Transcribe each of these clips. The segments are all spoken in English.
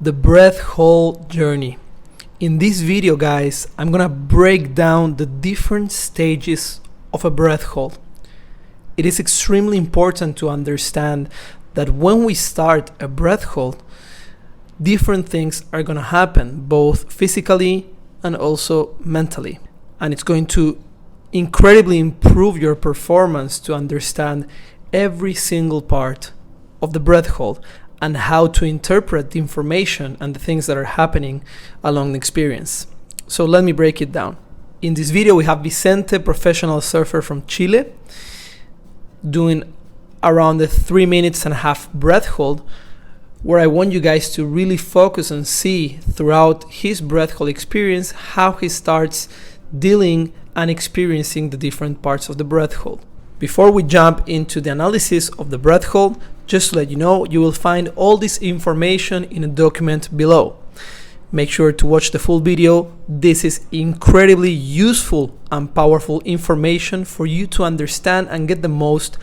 the breath hold journey. In this video, guys, I'm gonna break down the different stages of a breath hold. It is extremely important to understand that when we start a breath hold, different things are gonna happen, both physically and also mentally. And it's going to incredibly improve your performance to understand every single part of the breath hold and how to interpret the information and the things that are happening along the experience. So let me break it down. In this video, we have Vicente, professional surfer from Chile, doing around the 3.5 minutes breath hold, where I want you guys to really focus and see throughout his breath hold experience how he starts dealing and experiencing the different parts of the breath hold. Before we jump into the analysis of the breath hold, just to let you know, you will find all this information in a document below. Make sure to watch the full video. This is incredibly useful and powerful information for you to understand and get the most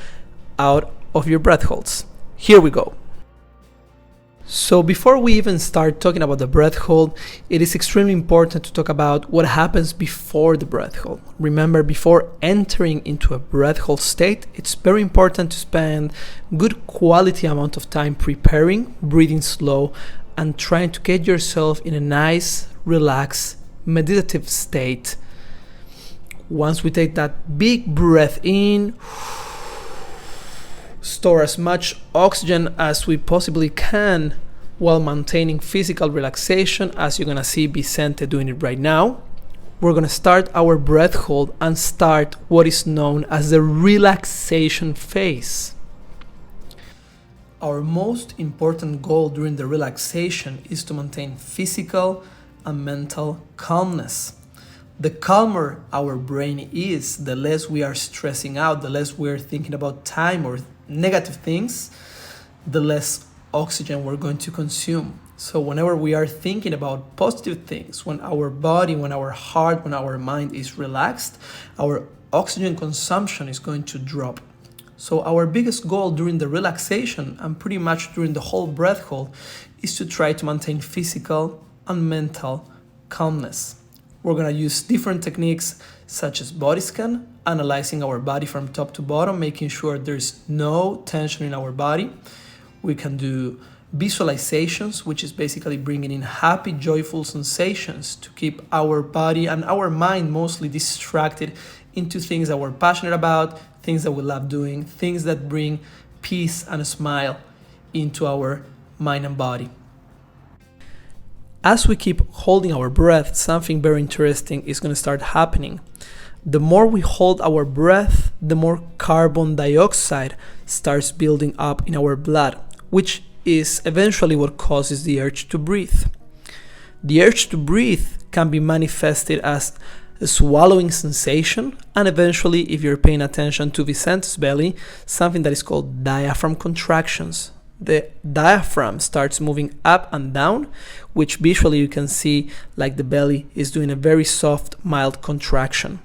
out of your breath holds. Here we go. So before we even start talking about the breath hold, it is extremely important to talk about what happens before the breath hold. Remember, before entering into a breath hold state, it's very important to spend good quality amount of time preparing, breathing slow, and trying to get yourself in a nice, relaxed, meditative state. Once we take that big breath in, store as much oxygen as we possibly can while maintaining physical relaxation, as you're gonna see Vicente doing it right now. We're gonna start our breath hold and start what is known as the relaxation phase. Our most important goal during the relaxation is to maintain physical and mental calmness. The calmer our brain is, the less we are stressing out, the less we're thinking about time or negative things, the less oxygen we're going to consume. So whenever we are thinking about positive things, when our body, when our heart, when our mind is relaxed, our oxygen consumption is going to drop. So our biggest goal during the relaxation and pretty much during the whole breath hold is to try to maintain physical and mental calmness. We're going to use different techniques such as body scan, analyzing our body from top to bottom, making sure there's no tension in our body. We can do visualizations, which is basically bringing in happy, joyful sensations to keep our body and our mind mostly distracted into things that we're passionate about, things that we love doing, things that bring peace and a smile into our mind and body. As we keep holding our breath, something very interesting is going to start happening. The more we hold our breath, the more carbon dioxide starts building up in our blood, which is eventually what causes the urge to breathe. The urge to breathe can be manifested as a swallowing sensation, and eventually, if you're paying attention to Vicente's belly, something that is called diaphragm contractions. The diaphragm starts moving up and down, which visually you can see like the belly is doing a very soft, mild contraction.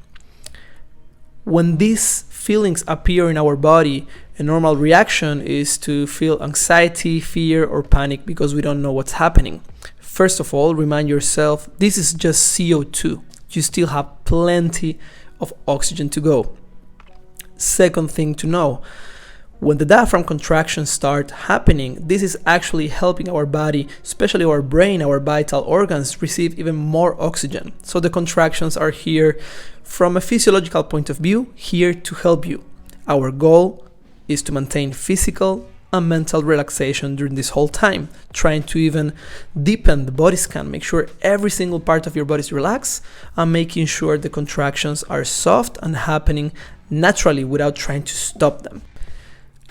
When these feelings appear in our body, a normal reaction is to feel anxiety, fear, or panic because we don't know what's happening. First of all, remind yourself this is just CO2. You still have plenty of oxygen to go. Second thing to know, when the diaphragm contractions start happening, this is actually helping our body, especially our brain, our vital organs, receive even more oxygen. So the contractions are here from a physiological point of view, here to help you. Our goal is to maintain physical and mental relaxation during this whole time, trying to even deepen the body scan, make sure every single part of your body is relaxed, and making sure the contractions are soft and happening naturally without trying to stop them.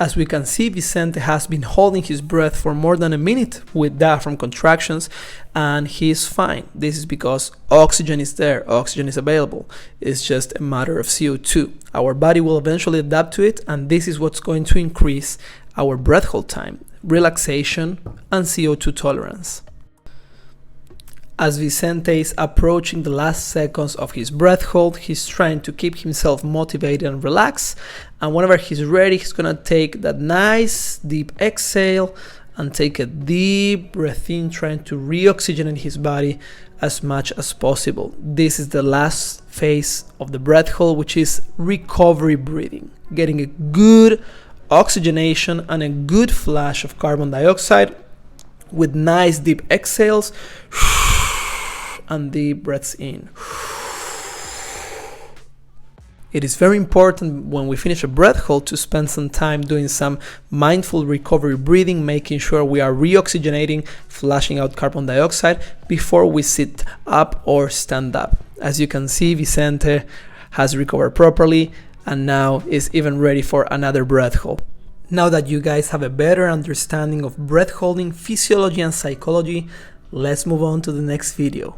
As we can see, Vicente has been holding his breath for more than a minute with diaphragm contractions, and he is fine. This is because oxygen is there, oxygen is available. It's just a matter of CO2. Our body will eventually adapt to it, and this is what's going to increase our breath hold time, relaxation, and CO2 tolerance. As Vicente is approaching the last seconds of his breath hold, he's trying to keep himself motivated and relaxed. And whenever he's ready, he's gonna take that nice deep exhale and take a deep breath in, trying to reoxygenate his body as much as possible. This is the last phase of the breath hold, which is recovery breathing, getting a good oxygenation and a good flash of carbon dioxide with nice deep exhales and deep breaths in. It is very important when we finish a breath hold to spend some time doing some mindful recovery breathing, making sure we are reoxygenating, flashing out carbon dioxide before we sit up or stand up. As you can see, Vicente has recovered properly and now is even ready for another breath hold. Now that you guys have a better understanding of breath holding, physiology and psychology, let's move on to the next video.